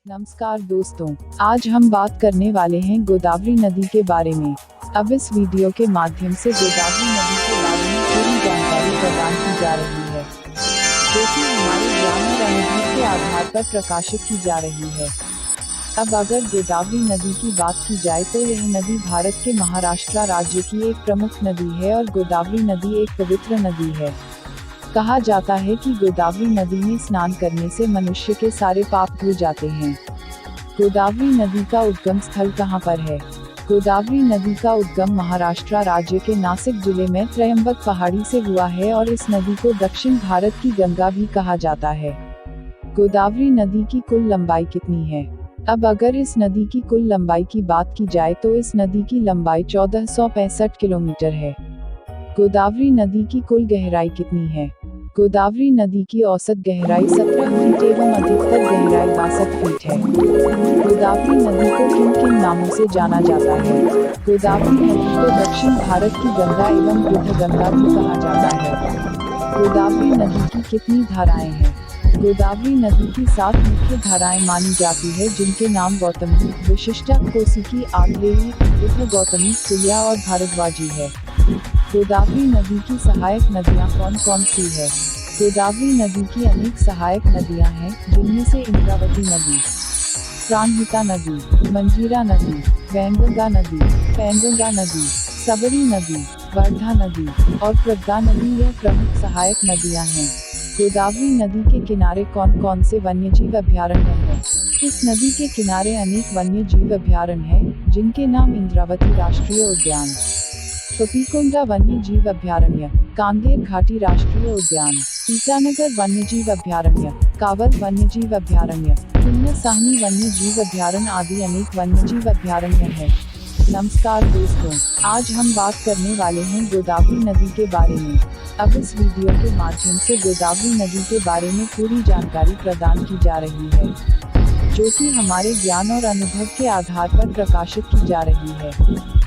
नमस्कार दोस्तों, आज हम बात करने वाले हैं गोदावरी नदी के बारे में। अब इस वीडियो के माध्यम से गोदावरी नदी के बारे में पूरी जानकारी प्रदान की जा रही है, जो कि हमारे ज्ञान और अनुभव के आधार पर प्रकाशित की जा रही है। अब अगर गोदावरी नदी की बात की जाए तो यह नदी भारत के महाराष्ट्र राज्य की एक प्रमुख नदी है और गोदावरी नदी एक पवित्र नदी है। कहा जाता है कि गोदावरी नदी में स्नान करने से मनुष्य के सारे पाप धुल जाते हैं। गोदावरी नदी का उद्गम स्थल कहां पर है? गोदावरी नदी का उद्गम महाराष्ट्र राज्य के नासिक जिले में त्रयंबक पहाड़ी से हुआ है और इस नदी को दक्षिण भारत की गंगा भी कहा जाता है। गोदावरी नदी की कुल लंबाई कितनी है? अब अगर इस नदी की कुल लंबाई की बात की जाए तो इस नदी की लंबाई 1465 किलोमीटर है। गोदावरी नदी की कुल गहराई कितनी है? गोदावरी नदी की औसत गहराई 17 फीट एवं अधिकतर गहराई 62 फीट है। गोदावरी नदी को किन किन नामों से जाना जाता है? गोदावरी नदी को दक्षिण भारत की गंगा एवं बुद्ध गंगा भी कहा जाता है। गोदावरी नदी की कितनी धाराएं हैं? गोदावरी नदी की 7 मुख्य धाराएं मानी जाती है, जिनके नाम गौतमी, विशिष्टा, कोसिकी, आग्नेयी, बुद्ध गौतमी, तुल्या और भारद्वाजी है। गोदावरी नदी की सहायक नदियां कौन कौन सी है? गोदावरी नदी की अनेक सहायक नदियां हैं, जिनमें से इंद्रावती नदी, प्राणहिता नदी, मंजीरा नदी, वैनगंगा नदी, पैनगंगा नदी, सबरी नदी, वर्धा नदी और प्रज्ञा नदी यह प्रमुख सहायक नदियां हैं। गोदावरी नदी के किनारे कौन कौन से वन्यजीव अभयारण्य हैं? इस नदी के किनारे अनेक वन्यजीव अभयारण्य हैं, जिनके नाम इंद्रावती राष्ट्रीय उद्यान, कपीकुंडा वन्य जीव अभयारण्य, कांगेर घाटी राष्ट्रीय उद्यान, ईटानगर वन्य जीव अभयारण्य, कावल वन्य जीव अभयारण्य, किन्नर साहनी वन्य जीव अभयारण्य आदि अनेक वन्य जीव अभयारण्य है। नमस्कार दोस्तों, आज हम बात करने वाले हैं गोदावरी नदी के बारे में। अब इस वीडियो के माध्यम से गोदावरी नदी के बारे में पूरी जानकारी प्रदान की जा रही है, जो कि हमारे ज्ञान और अनुभव के आधार पर प्रकाशित की जा रही है।